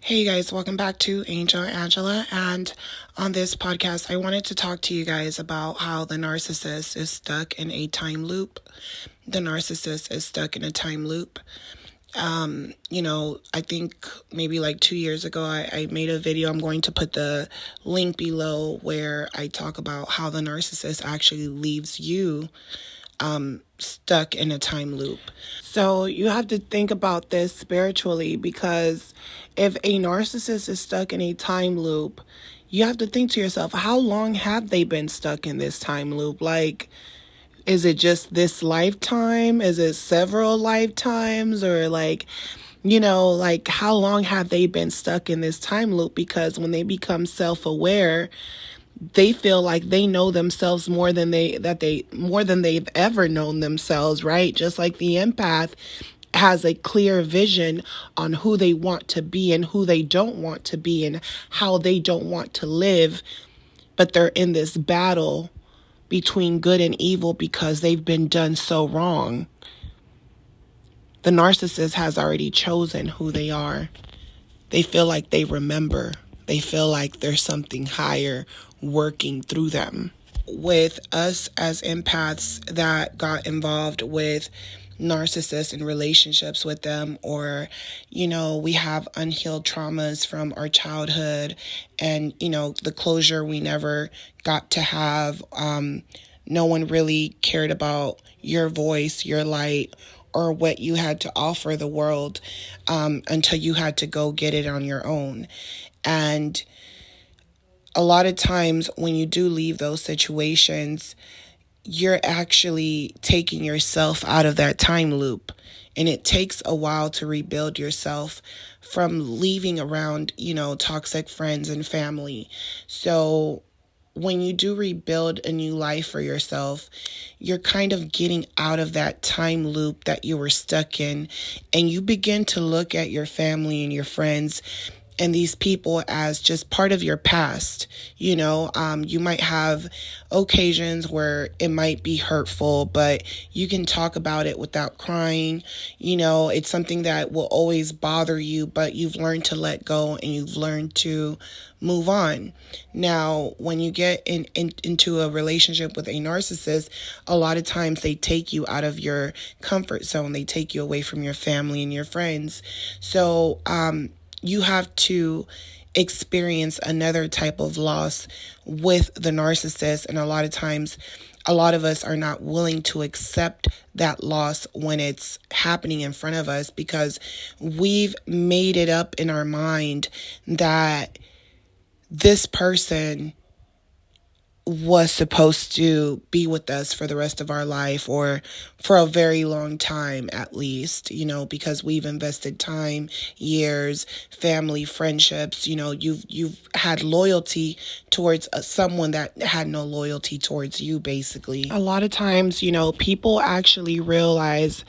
Hey guys, welcome back to Angel Angela, and on this podcast I wanted to talk to you guys about how the narcissist is stuck in a time loop. The narcissist is stuck in a time loop. I think maybe like 2 years ago I made a video. I'm going to put the link below where I talk about how the narcissist actually leaves you stuck in a time loop. So you have to think about this spiritually, because if a narcissist is stuck in a time loop, you have to think to yourself, how long have they been stuck in this time loop? Like, is it just this lifetime? Is it several lifetimes? Or like how long have they been stuck in this time loop? Because when they become self-aware, they feel like they know themselves more than they've ever known themselves, right? Just like the empath has a clear vision on who they want to be and who they don't want to be and how they don't want to live, but they're in this battle between good and evil because they've been done so wrong. The narcissist has already chosen who they are. They feel like they remember. They feel like there's something higher working through them. With us as empaths that got involved with narcissists and relationships with them, or we have unhealed traumas from our childhood and the closure we never got to have. No one really cared about your voice, your light, or what you had to offer the world until you had to go get it on your own. And a lot of times when you do leave those situations, you're actually taking yourself out of that time loop. And it takes a while to rebuild yourself from leaving around, toxic friends and family. So when you do rebuild a new life for yourself, you're kind of getting out of that time loop that you were stuck in. And you begin to look at your family and your friends and these people as just part of your past. You might have occasions where it might be hurtful, but you can talk about it without crying. It's something that will always bother you, but you've learned to let go and you've learned to move on. Now, when you get into a relationship with a narcissist, a lot of times they take you out of your comfort zone. They take you away from your family and your friends. So, you have to experience another type of loss with the narcissist. And a lot of times, a lot of us are not willing to accept that loss when it's happening in front of us, because we've made it up in our mind that this person was supposed to be with us for the rest of our life, or for a very long time at least, because we've invested time, years, family, friendships. You've had loyalty towards someone that had no loyalty towards you, basically. A lot of times, people actually realize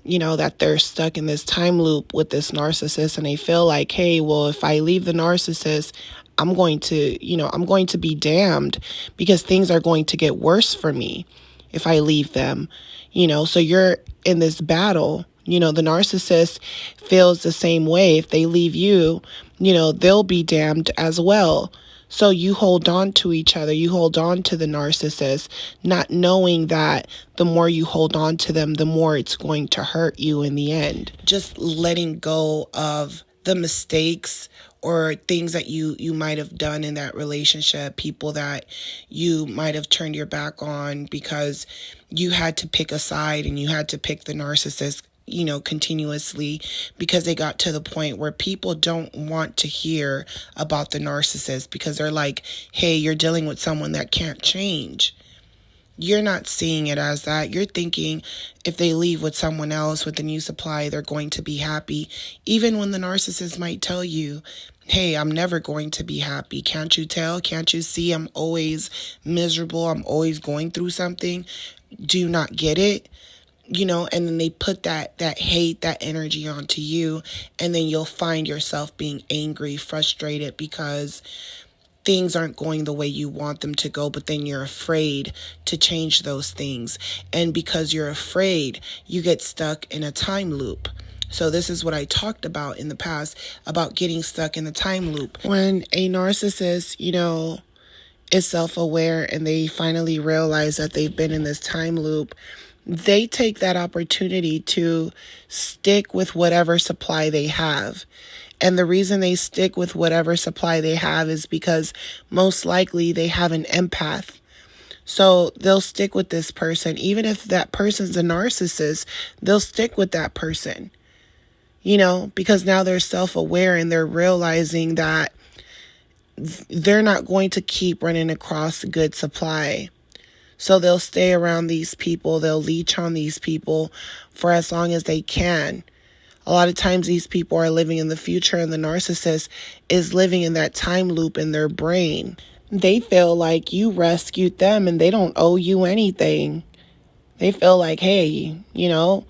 that they're stuck in this time loop with this narcissist, and they feel like, hey, well, if I leave the narcissist, I'm going to be damned, because things are going to get worse for me if I leave them. So you're in this battle. The narcissist feels the same way. If they leave you, they'll be damned as well. So you hold on to each other. You hold on to the narcissist, not knowing that the more you hold on to them, the more it's going to hurt you in the end. Just letting go of the mistakes or things that you might have done in that relationship, people that you might have turned your back on because you had to pick a side and you had to pick the narcissist, continuously, because they got to the point where people don't want to hear about the narcissist, because they're like, hey, you're dealing with someone that can't change. You're not seeing it as that. You're thinking if they leave with someone else with a new supply, they're going to be happy. Even when the narcissist might tell you, hey, I'm never going to be happy. Can't you tell? Can't you see? I'm always miserable. I'm always going through something. Do you not get it? And then they put that hate, that energy onto you. And then you'll find yourself being angry, frustrated, because things aren't going the way you want them to go, but then you're afraid to change those things. And because you're afraid, you get stuck in a time loop. So this is what I talked about in the past about getting stuck in the time loop. When a narcissist, is self-aware and they finally realize that they've been in this time loop, they take that opportunity to stick with whatever supply they have. And the reason they stick with whatever supply they have is because most likely they have an empath. So they'll stick with this person. Even if that person's a narcissist, they'll stick with that person, because now they're self-aware and they're realizing that they're not going to keep running across a good supply. So they'll stay around these people. They'll leech on these people for as long as they can. A lot of times these people are living in the future, and the narcissist is living in that time loop in their brain. They feel like you rescued them and they don't owe you anything. They feel like, hey, the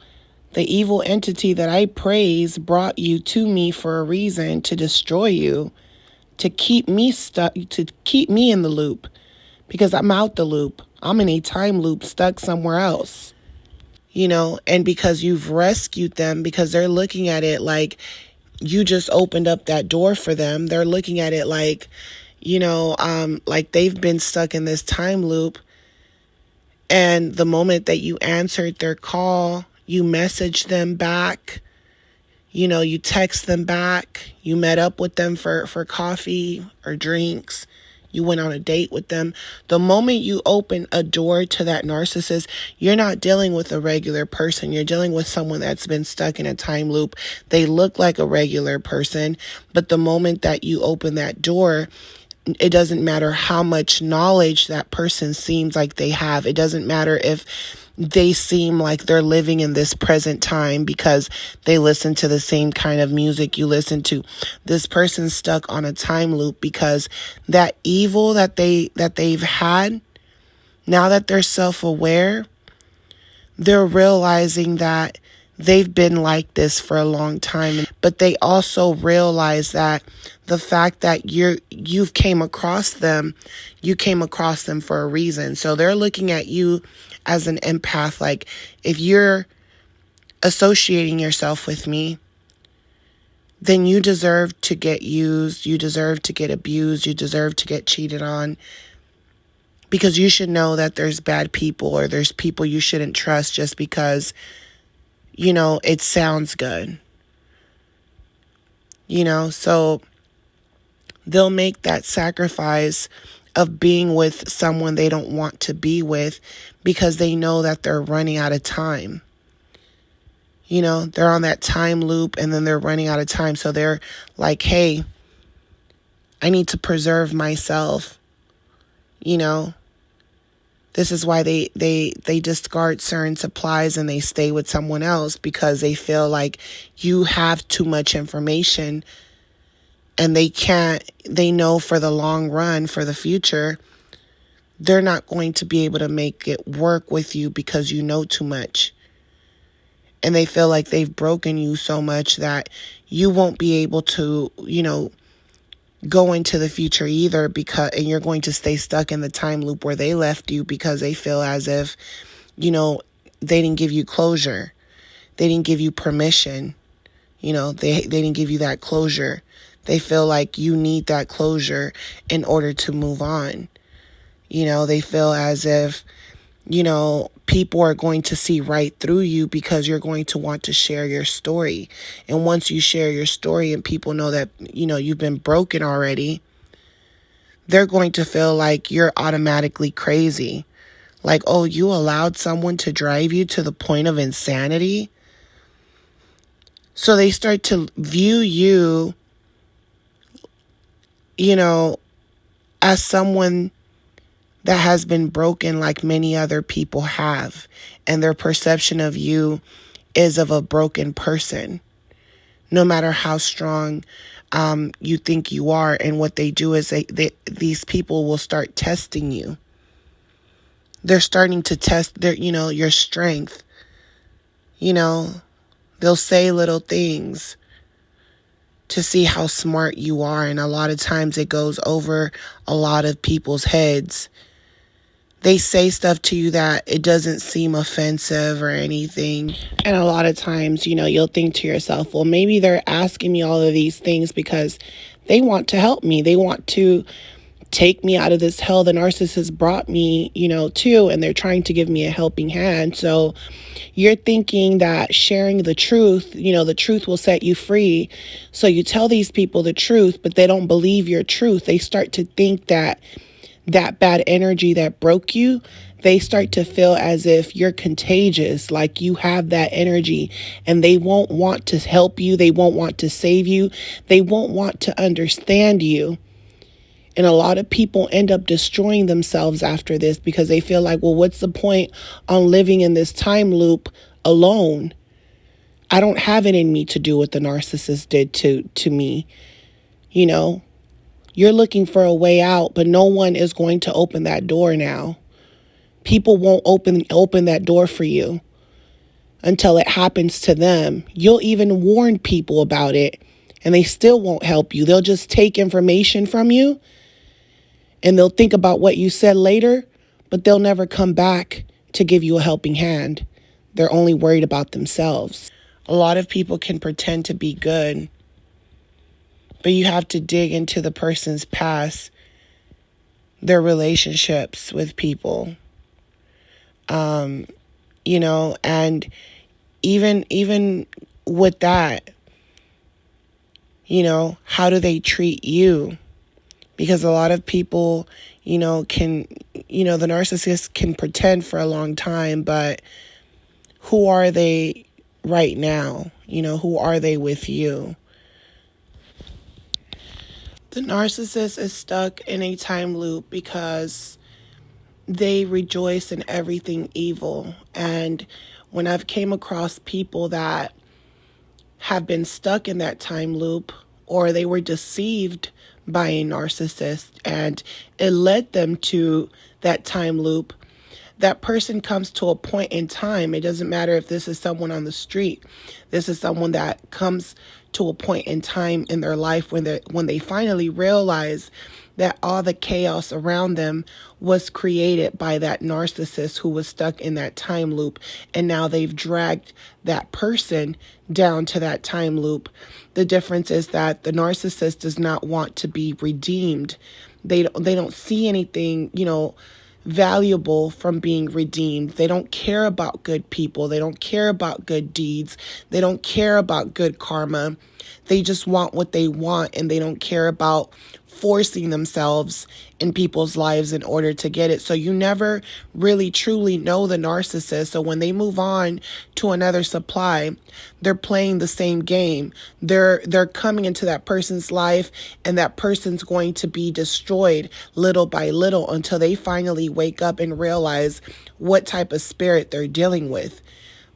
evil entity that I praise brought you to me for a reason, to destroy you, to keep me stuck, to keep me in the loop, because I'm out the loop. I'm in a time loop stuck somewhere else. And because you've rescued them, because they're looking at it like you just opened up that door for them. They're looking at it like, like they've been stuck in this time loop. And the moment that you answered their call, you messaged them back, you text them back, you met up with them for coffee or drinks. You went on a date with them. The moment you open a door to that narcissist, you're not dealing with a regular person. You're dealing with someone that's been stuck in a time loop. They look like a regular person, but the moment that you open that door, it doesn't matter how much knowledge that person seems like they have. It doesn't matter if they seem like they're living in this present time because they listen to the same kind of music you listen to. This person's stuck on a time loop because that evil that they've had, now that they're self-aware, they're realizing that they've been like this for a long time. But they also realize that the fact that you've came across them, you came across them for a reason. So they're looking at you as an empath. Like, if you're associating yourself with me, then you deserve to get used, you deserve to get abused, you deserve to get cheated on, because you should know that there's bad people, or there's people you shouldn't trust just because, it sounds good. So they'll make that sacrifice of being with someone they don't want to be with because they know that they're running out of time. They're on that time loop and then they're running out of time. So they're like, hey, I need to preserve myself. This is why they discard certain supplies and they stay with someone else, because they feel like you have too much information and they know for the long run, for the future, they're not going to be able to make it work with you because you know too much. And they feel like they've broken you so much that you won't be able to, go into the future either, and you're going to stay stuck in the time loop where they left you, because they feel as if, they didn't give you closure. They didn't give you permission. They didn't give you that closure. They feel like you need that closure in order to move on. They feel as if, people are going to see right through you because you're going to want to share your story. And once you share your story and people know that, you've been broken already, they're going to feel like you're automatically crazy. Like, oh, you allowed someone to drive you to the point of insanity? So they start to view you, as someone that has been broken like many other people have. And their perception of you is of a broken person, no matter how strong you think you are. And what they do is these people will start testing you. They're starting to test your strength. They'll say little things. to see how smart you are. And a lot of times it goes over a lot of people's heads. They say stuff to you that it doesn't seem offensive or anything. And a lot of times, you'll think to yourself, well, maybe they're asking me all of these things because they want to help me. They want to take me out of this hell the narcissist brought me, to, and they're trying to give me a helping hand. So you're thinking that sharing the truth, the truth will set you free. So you tell these people the truth, but they don't believe your truth. They start to think that bad energy that broke you, they start to feel as if you're contagious, like you have that energy, and they won't want to help you. They won't want to save you. They won't want to understand you. And a lot of people end up destroying themselves after this because they feel like, well, what's the point on living in this time loop alone? I don't have it in me to do what the narcissist did to me. You're looking for a way out, but no one is going to open that door now. People won't open that door for you until it happens to them. You'll even warn people about it, and they still won't help you. They'll just take information from you, and they'll think about what you said later, but they'll never come back to give you a helping hand. They're only worried about themselves. A lot of people can pretend to be good, but you have to dig into the person's past, their relationships with people, and even with that, how do they treat you? Because a lot of people, the narcissist can pretend for a long time, but who are they right now? Who are they with you? The narcissist is stuck in a time loop because they rejoice in everything evil. And when I've came across people that have been stuck in that time loop, or they were deceived by a narcissist and it led them to that time loop, that person comes to a point in time. It doesn't matter if this is someone on the street. This is someone that comes to a point in time in their life when they finally realize that all the chaos around them was created by that narcissist who was stuck in that time loop. And now they've dragged that person down to that time loop. The difference is that the narcissist does not want to be redeemed. They don't see anything, valuable from being redeemed. They don't care about good people. They don't care about good deeds. They don't care about good karma. They just want what they want, and they don't care about forcing themselves in people's lives in order to get it. So you never really truly know the narcissist. So when they move on to another supply, they're playing the same game. They're coming into that person's life, and that person's going to be destroyed little by little until they finally wake up and realize what type of spirit they're dealing with.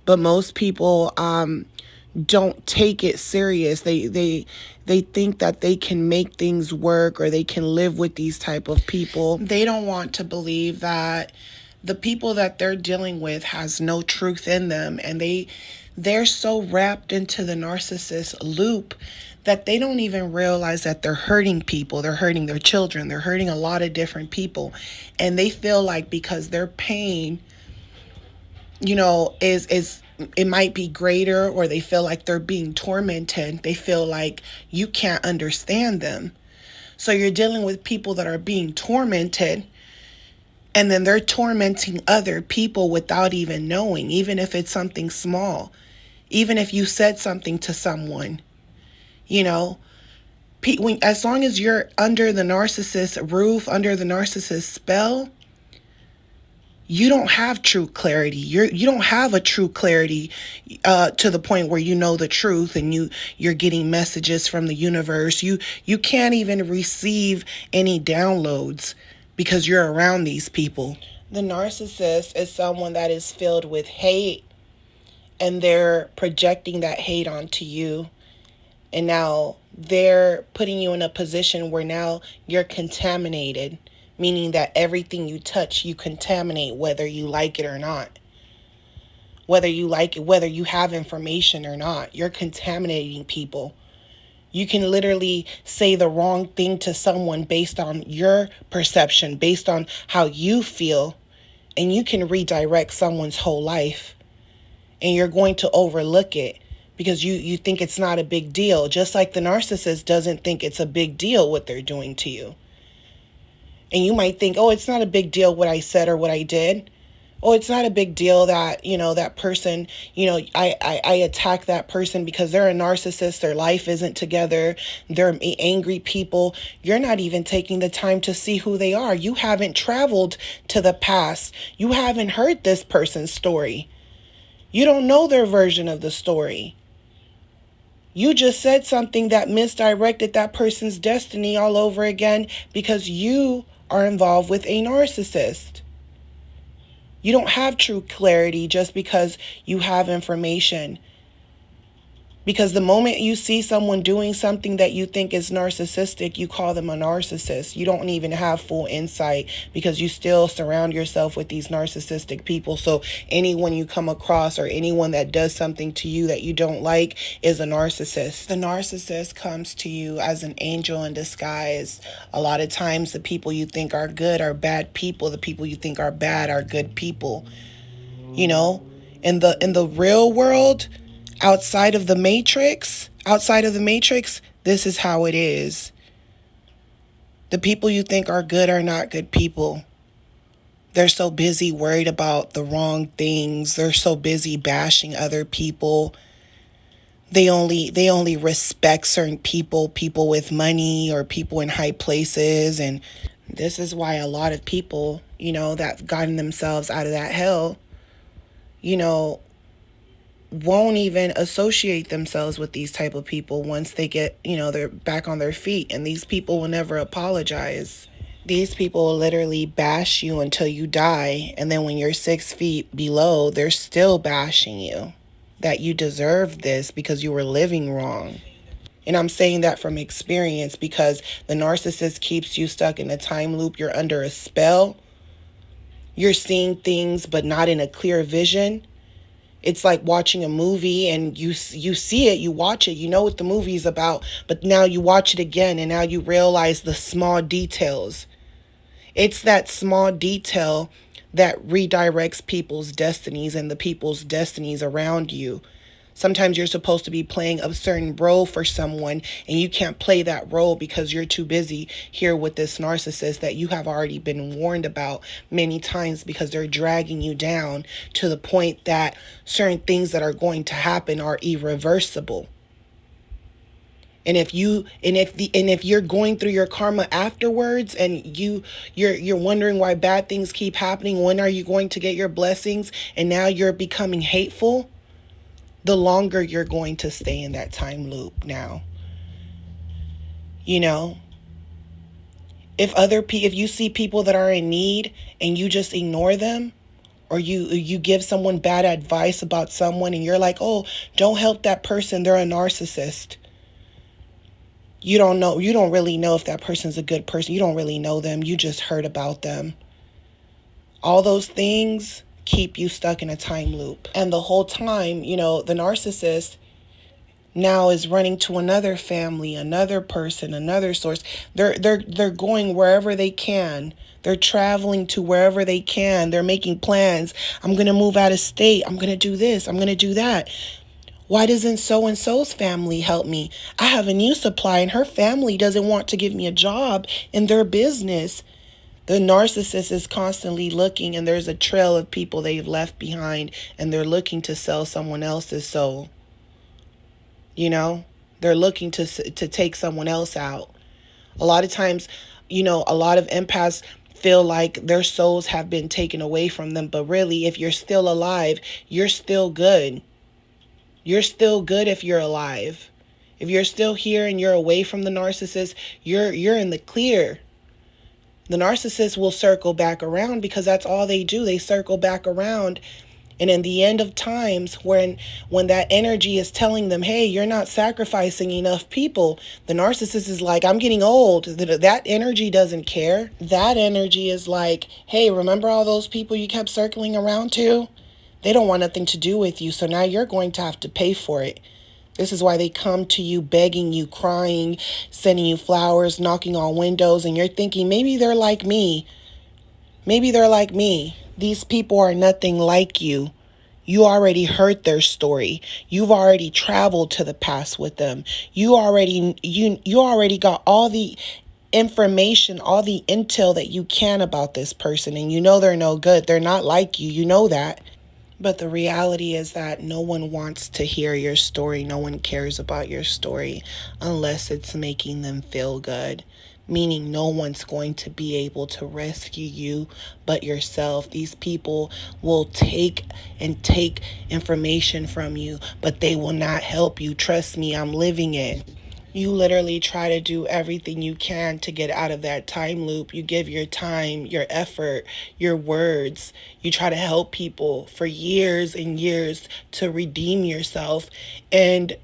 But most people don't take it serious. They think that they can make things work, or they can live with these type of people. They don't want to believe that the people that they're dealing with has no truth in them, and they're so wrapped into the narcissist loop that they don't even realize that they're hurting people. They're hurting their children. They're hurting a lot of different people, and they feel like because their pain, is it might be greater, or they feel like they're being tormented. They feel like you can't understand them. So you're dealing with people that are being tormented, and then they're tormenting other people without even knowing, even if it's something small. Even if you said something to someone, as long as you're under the narcissist roof, under the narcissist spell, you don't have true clarity. You don't have a true clarity to the point where you know the truth and you're getting messages from the universe. You can't even receive any downloads because you're around these people. The narcissist is someone that is filled with hate, and they're projecting that hate onto you. And now they're putting you in a position where now you're contaminated. Meaning that everything you touch, you contaminate, whether you like it or not. Whether you like it, whether you have information or not, you're contaminating people. You can literally say the wrong thing to someone based on your perception, based on how you feel, and you can redirect someone's whole life. And you're going to overlook it because you think it's not a big deal. Just like the narcissist doesn't think it's a big deal what they're doing to you. And you might think, oh, it's not a big deal what I said or what I did. Oh, it's not a big deal that, that person, I attack that person because they're a narcissist, their life isn't together, they're angry people. You're not even taking the time to see who they are. You haven't traveled to the past. You haven't heard this person's story. You don't know their version of the story. You just said something that misdirected that person's destiny all over again because you are involved with a narcissist. You don't have true clarity just because you have information. Because the moment you see someone doing something that you think is narcissistic, you call them a narcissist. You don't even have full insight because you still surround yourself with these narcissistic people. So anyone you come across or anyone that does something to you that you don't like is a narcissist. The narcissist comes to you as an angel in disguise. A lot of times the people you think are good are bad people. The people you think are bad are good people. In the real world, outside of the matrix, this is how it is. The people you think are good are not good people. They're so busy worried about the wrong things. They're so busy bashing other people. They only respect certain people with money or people in high places. And this is why a lot of people, that've gotten themselves out of that hell, won't even associate themselves with these type of people once they get, they're back on their feet. And these people will never apologize. These people will literally bash you until you die. And then when you're 6 feet below, they're still bashing you that you deserve this because you were living wrong. And I'm saying that from experience because the narcissist keeps you stuck in a time loop. You're under a spell. You're seeing things, but not in a clear vision. It's like watching a movie and you see it, you watch it, you know what the movie's about, but now you watch it again and now you realize the small details. It's that small detail that redirects people's destinies and the people's destinies around you. Sometimes you're supposed to be playing a certain role for someone and you can't play that role because you're too busy here with this narcissist that you have already been warned about many times because they're dragging you down to the point that certain things that are going to happen are irreversible. And if you're going through your karma afterwards and you're wondering why bad things keep happening, when are you going to get your blessings, and now you're becoming hateful, the longer you're going to stay in that time loop now. If you see people that are in need and you just ignore them, or you give someone bad advice about someone and you're like, oh, don't help that person, they're a narcissist. You don't really know if that person's a good person. You don't really know them. You just heard about them. All those things keep you stuck in a time loop. And the whole time, the narcissist now is running to another family, another person, another source. They're going wherever they can. They're traveling to wherever they can. They're making plans. I'm going to move out of state. I'm going to do this. I'm going to do that. Why doesn't so-and-so's family help me? I have a new supply and her family doesn't want to give me a job in their business. The narcissist is constantly looking, and there's a trail of people they've left behind, and they're looking to sell someone else's soul. They're looking to take someone else out. A lot of times, a lot of empaths feel like their souls have been taken away from them, but really, if you're still alive, you're still good. You're still good if you're alive. If you're still here and you're away from the narcissist, you're in the clear. The narcissist will circle back around because that's all they do. They circle back around. And in the end of times, when that energy is telling them, hey, you're not sacrificing enough people, the narcissist is like, I'm getting old. That energy doesn't care. That energy is like, hey, remember all those people you kept circling around to? They don't want nothing to do with you, so now you're going to have to pay for it. This is why they come to you begging you, crying, sending you flowers, knocking on windows, and you're thinking, maybe they're like me. Maybe they're like me. These people are nothing like you. You already heard their story. You've already traveled to the past with them. You already got all the information, all the intel that you can about this person, and you know they're no good. They're not like you. You know that. But the reality is that no one wants to hear your story. No one cares about your story unless it's making them feel good. Meaning, no one's going to be able to rescue you but yourself. These people will take and take information from you, but they will not help you. Trust me, I'm living it. You literally try to do everything you can to get out of that time loop. You give your time, your effort, your words. You try to help people for years and years to redeem yourself. And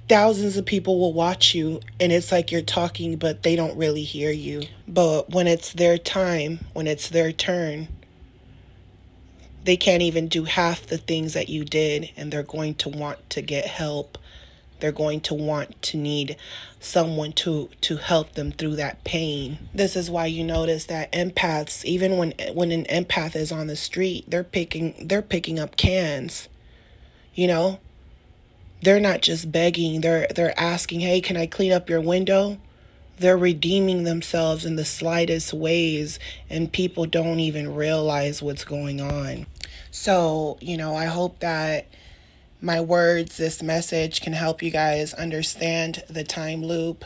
thousands of people will watch you, and it's like you're talking, but they don't really hear you. But when it's their time, when it's their turn, they can't even do half the things that you did, and they're going to want to get help. They're going to want to need someone to help them through that pain. This is why you notice that empaths, even when an empath is on the street, they're picking up cans. You know, they're not just begging. They're asking, "Hey, can I clean up your window?" They're redeeming themselves in the slightest ways, and people don't even realize what's going on. So, I hope that my words, this message can help you guys understand the time loop,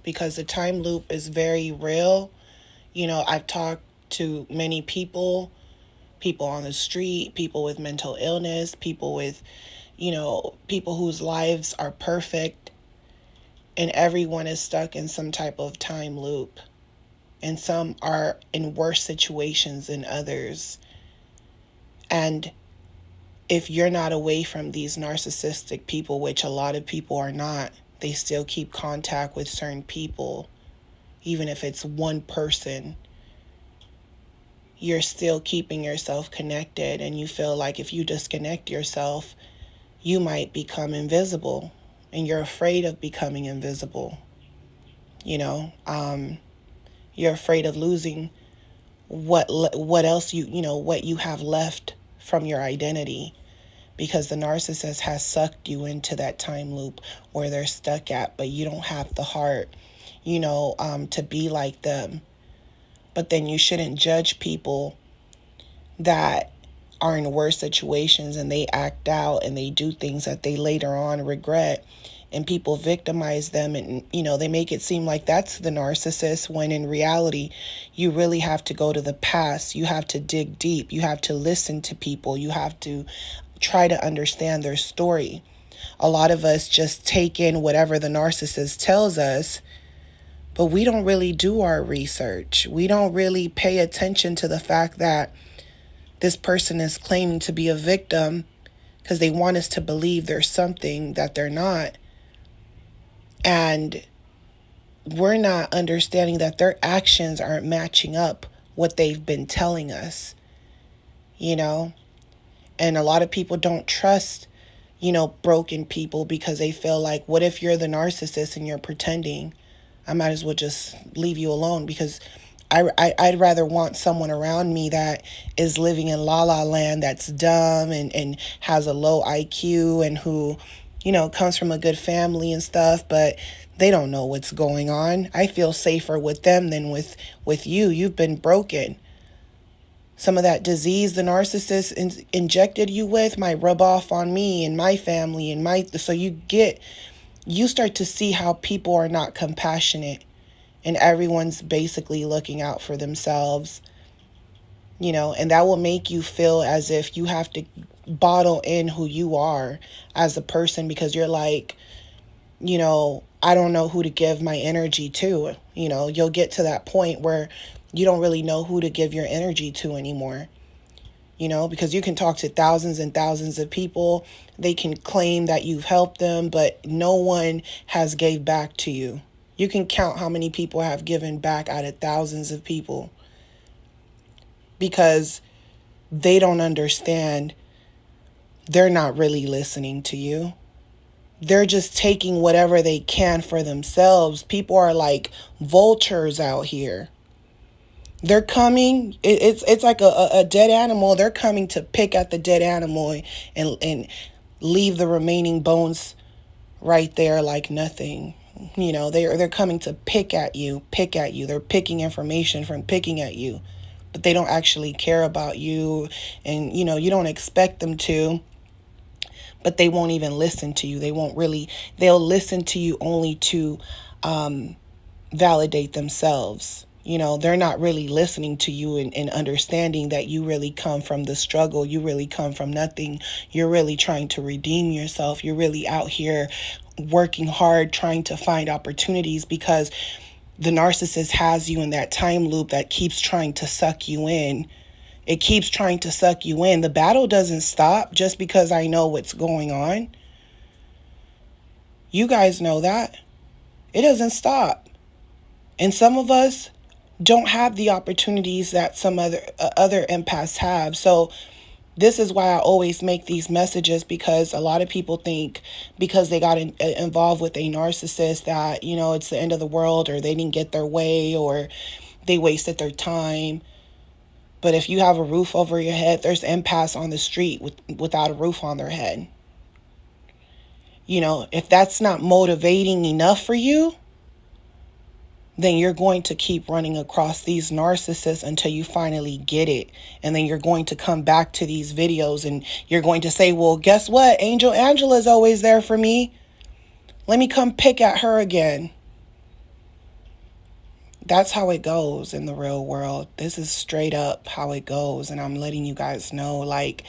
because the time loop is very real. I've talked to many people on the street, people with mental illness, people whose lives are perfect, and everyone is stuck in some type of time loop. And some are in worse situations than others. And if you're not away from these narcissistic people, which a lot of people are not, they still keep contact with certain people, even if it's one person. You're still keeping yourself connected, and you feel like if you disconnect yourself, you might become invisible, and you're afraid of becoming invisible. You're afraid of losing what else what you have left from your identity, because the narcissist has sucked you into that time loop where they're stuck at, but you don't have the heart, to be like them. But then you shouldn't judge people that are in worse situations and they act out and they do things that they later on regret, and people victimize them, and they make it seem like that's the narcissist, when in reality you really have to go to the past. You have to dig deep. You have to listen to people. You have to try to understand their story. A lot of us just take in whatever the narcissist tells us, but we don't really do our research. We don't really pay attention to the fact that this person is claiming to be a victim because they want us to believe there's something that they're not. And we're not understanding that their actions aren't matching up what they've been telling us, And a lot of people don't trust, broken people, because they feel like, what if you're the narcissist and you're pretending? I might as well just leave you alone, because I'd rather want someone around me that is living in la la land, that's dumb and has a low IQ, and who, comes from a good family and stuff, but they don't know what's going on. I feel safer with them than with you. You've been broken. Some of that disease the narcissist injected you with might rub off on me and my family so you start to see how people are not compassionate, and everyone's basically looking out for themselves, and that will make you feel as if you have to bottle in who you are as a person, because you're like, I don't know who to give my energy to. You'll get to that point where you don't really know who to give your energy to anymore. Because you can talk to thousands and thousands of people. They can claim that you've helped them, but no one has gave back to you. You can count how many people have given back out of thousands of people, because they don't understand. They're not really listening to you. they're just taking whatever they can for themselves. People are like vultures out here. They're coming. It's like a dead animal. They're coming to pick at the dead animal and leave the remaining bones right there like nothing. You know, they're coming to pick at you. They're picking information from picking at you, but they don't actually care about you, and you know you don't expect them to. But they won't even listen to you. They'll listen to you only to validate themselves. You know, they're not really listening to you and understanding that you really come from the struggle. You really come from nothing. You're really trying to redeem yourself. You're really out here working hard, trying to find opportunities, because the narcissist has you in that time loop that keeps trying to suck you in. It keeps trying to suck you in. The battle doesn't stop just because I know what's going on. You guys know that. It doesn't stop. And some of us don't have the opportunities that some other empaths have. So this is why I always make these messages, because a lot of people think because they got involved with a narcissist that, you know, it's the end of the world, or they didn't get their way, or they wasted their time. But if you have a roof over your head, there's empaths on the street without a roof on their head. You know, if that's not motivating enough for you, then you're going to keep running across these narcissists until you finally get it. And then you're going to come back to these videos and you're going to say, well, guess what? Angel Angela's always there for me. Let me come pick at her again. That's how it goes in the real world. This is straight up how it goes. And I'm letting you guys know, like,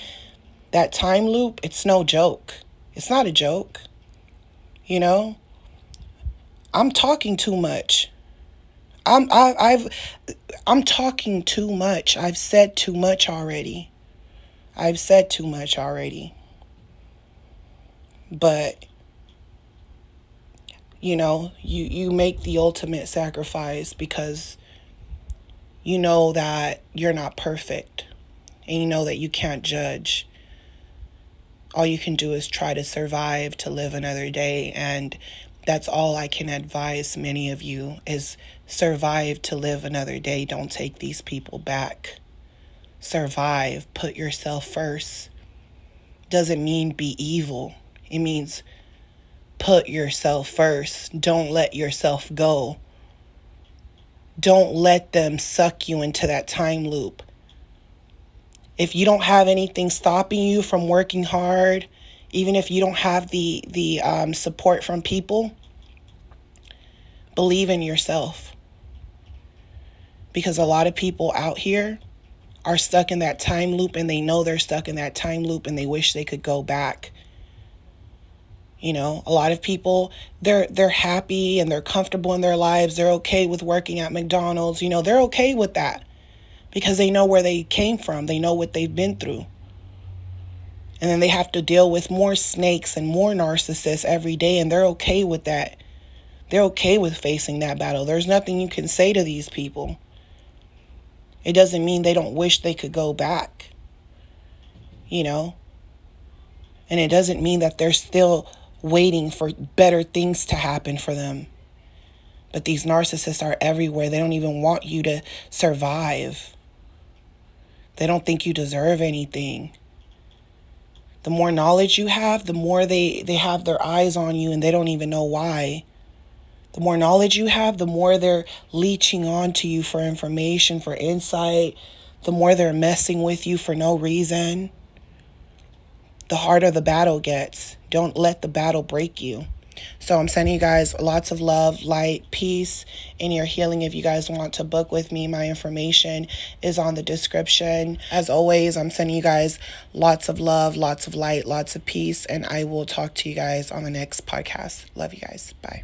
that time loop, it's no joke. It's not a joke. You know, I'm talking too much. I'm talking too much. I've said too much already. But, you know, you make the ultimate sacrifice because you know that you're not perfect. And you know that you can't judge. All you can do is try to survive, to live another day. And that's all I can advise many of you is survive to live another day. Don't take these people back. Survive. Put yourself first. Doesn't mean be evil. It means put yourself first. Don't let yourself go. Don't let them suck you into that time loop. If you don't have anything stopping you from working hard, even if you don't have the support from people, believe in yourself. Because a lot of people out here are stuck in that time loop, and they know they're stuck in that time loop, and they wish they could go back. You know, a lot of people, they're happy and they're comfortable in their lives. They're okay with working at McDonald's. You know, they're okay with that because they know where they came from. They know what they've been through. And then they have to deal with more snakes and more narcissists every day, and they're okay with that. They're okay with facing that battle. There's nothing you can say to these people. It doesn't mean they don't wish they could go back, you know? And it doesn't mean that they're still waiting for better things to happen for them. But these narcissists are everywhere. They don't even want you to survive. They don't think you deserve anything. The more knowledge you have, the more they have their eyes on you, and they don't even know why. The more knowledge you have, the more they're leeching onto you for information, for insight. The more they're messing with you for no reason. The harder the battle gets. Don't let the battle break you. So I'm sending you guys lots of love, light, peace in your healing. If you guys want to book with me, my information is on the description. As always, I'm sending you guys lots of love, lots of light, lots of peace, and I will talk to you guys on the next podcast. Love you guys. Bye.